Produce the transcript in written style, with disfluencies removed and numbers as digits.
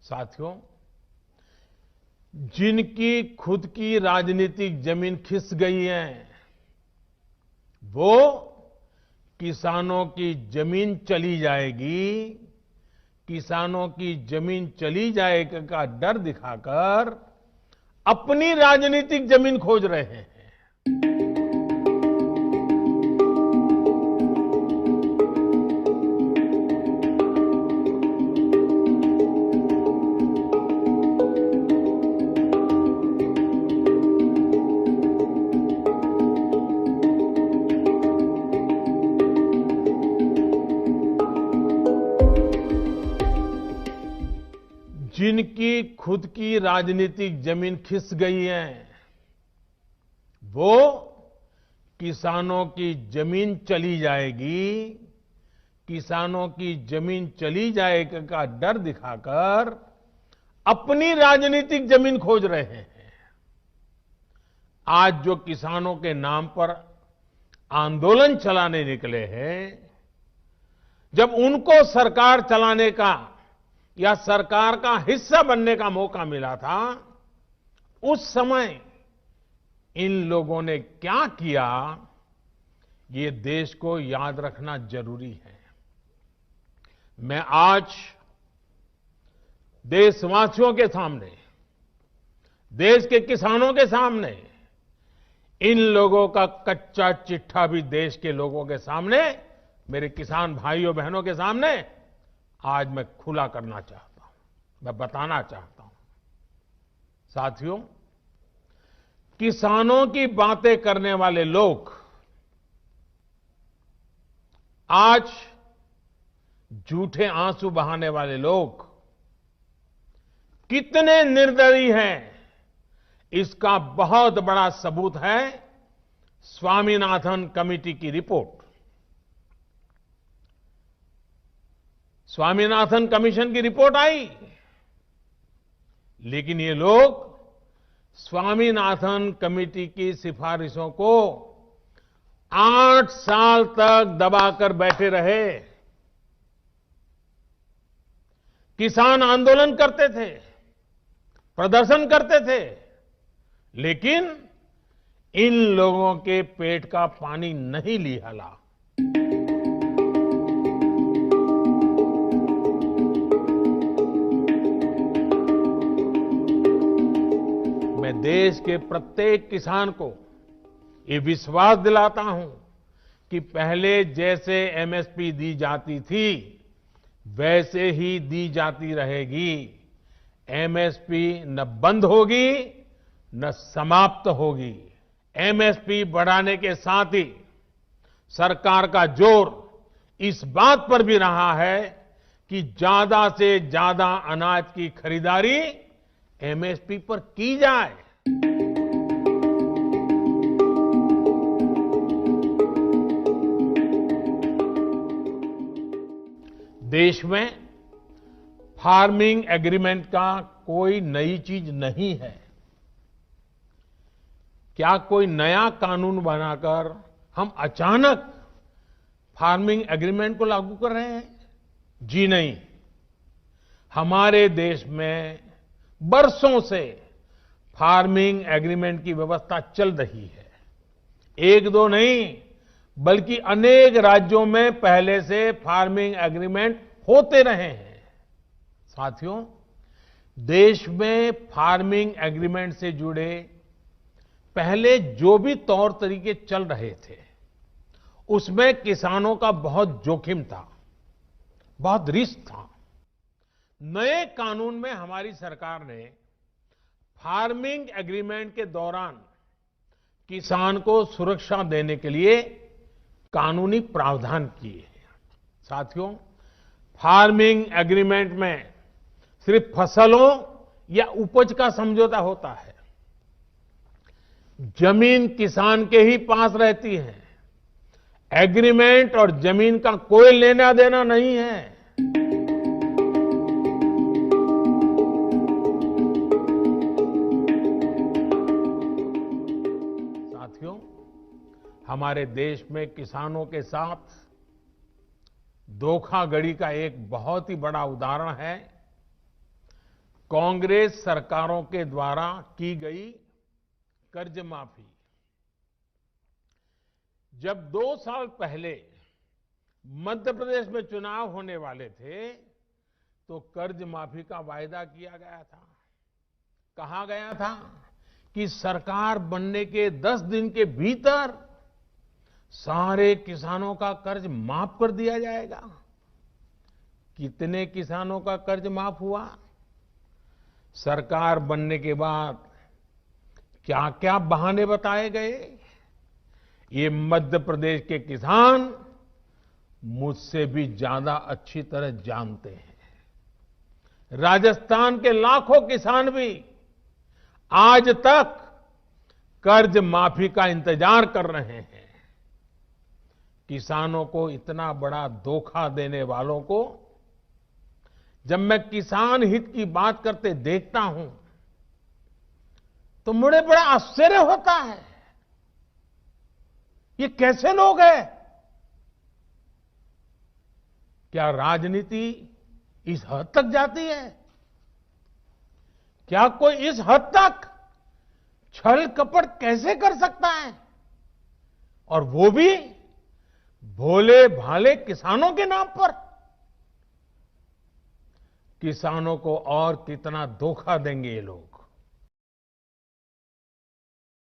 साथियों, जिनकी खुद की राजनीतिक जमीन खिस गई है, वो किसानों की जमीन चली जाएगी, किसानों की जमीन चली जाएगी का डर दिखाकर अपनी राजनीतिक जमीन खोज रहे हैं। जिनकी खुद की राजनीतिक जमीन खिस गई है, वो किसानों की जमीन चली जाएगी, किसानों की जमीन चली जाएगी का डर दिखाकर अपनी राजनीतिक जमीन खोज रहे हैं। आज जो किसानों के नाम पर आंदोलन चलाने निकले हैं, जब उनको सरकार चलाने का या सरकार का हिस्सा बनने का मौका मिला था, उस समय इन लोगों ने क्या किया, ये देश को याद रखना जरूरी है। मैं आज देशवासियों के सामने, देश के किसानों के सामने, इन लोगों का कच्चा चिट्ठा भी देश के लोगों के सामने, मेरे किसान भाइयों बहनों के सामने आज मैं खुला करना चाहता हूं, मैं बताना चाहता हूं। साथियों, किसानों की बातें करने वाले लोग आज झूठे आंसू बहाने वाले लोग कितने निर्दयी हैं, इसका बहुत बड़ा सबूत है स्वामीनाथन कमेटी की रिपोर्ट। स्वामीनाथन कमीशन की रिपोर्ट आई, लेकिन ये लोग स्वामीनाथन कमेटी की सिफारिशों को 8 साल तक दबाकर बैठे रहे। किसान आंदोलन करते थे, प्रदर्शन करते थे, लेकिन इन लोगों के पेट का पानी नहीं निकला। मैं देश के प्रत्येक किसान को ये विश्वास दिलाता हूं कि पहले जैसे एमएसपी दी जाती थी, वैसे ही दी जाती रहेगी। एमएसपी न बंद होगी, न समाप्त होगी। एमएसपी बढ़ाने के साथ ही सरकार का जोर इस बात पर भी रहा है कि ज्यादा से ज्यादा अनाज की खरीदारी एमएसपी पर की जाए। देश में फार्मिंग एग्रीमेंट का कोई नई चीज नहीं है। क्या कोई नया कानून बनाकर हम अचानक फार्मिंग एग्रीमेंट को लागू कर रहे हैं? जी नहीं। हमारे देश में बरसों से फार्मिंग एग्रीमेंट की व्यवस्था चल रही है। एक दो नहीं, बल्कि अनेक राज्यों में पहले से फार्मिंग एग्रीमेंट होते रहे हैं। साथियों, देश में फार्मिंग एग्रीमेंट से जुड़े पहले जो भी तौर तरीके चल रहे थे, उसमें किसानों का बहुत जोखिम था, बहुत रिस्क था। नए कानून में हमारी सरकार ने फार्मिंग एग्रीमेंट के दौरान किसान को सुरक्षा देने के लिए कानूनी प्रावधान किए हैं। साथियों, फार्मिंग एग्रीमेंट में सिर्फ फसलों या उपज का समझौता होता है। जमीन किसान के ही पास रहती है। एग्रीमेंट और जमीन का कोई लेना देना नहीं है। साथियों, हमारे देश में किसानों के साथ धोखाधड़ी का एक बहुत ही बड़ा उदाहरण है कांग्रेस सरकारों के द्वारा की गई कर्ज माफी। जब 2 साल पहले मध्य प्रदेश में चुनाव होने वाले थे तो कर्ज माफी का वायदा किया गया था। कहा गया था कि सरकार बनने के 10 दिन के भीतर सारे किसानों का कर्ज माफ कर दिया जाएगा। कितने किसानों का कर्ज माफ हुआ? सरकार बनने के बाद क्या क्या बहाने बताए गए, ये मध्य प्रदेश के किसान मुझसे भी ज्यादा अच्छी तरह जानते हैं। राजस्थान के लाखों किसान भी आज तक कर्ज माफी का इंतजार कर रहे हैं। किसानों को इतना बड़ा धोखा देने वालों को जब मैं किसान हित की बात करते देखता हूं तो मुझे बड़ा आश्चर्य होता है। ये कैसे लोग हैं? क्या राजनीति इस हद तक जाती है? क्या कोई इस हद तक छल कपट कैसे कर सकता है? और वो भी भोले भाले किसानों के नाम पर। किसानों को और कितना धोखा देंगे ये लोग?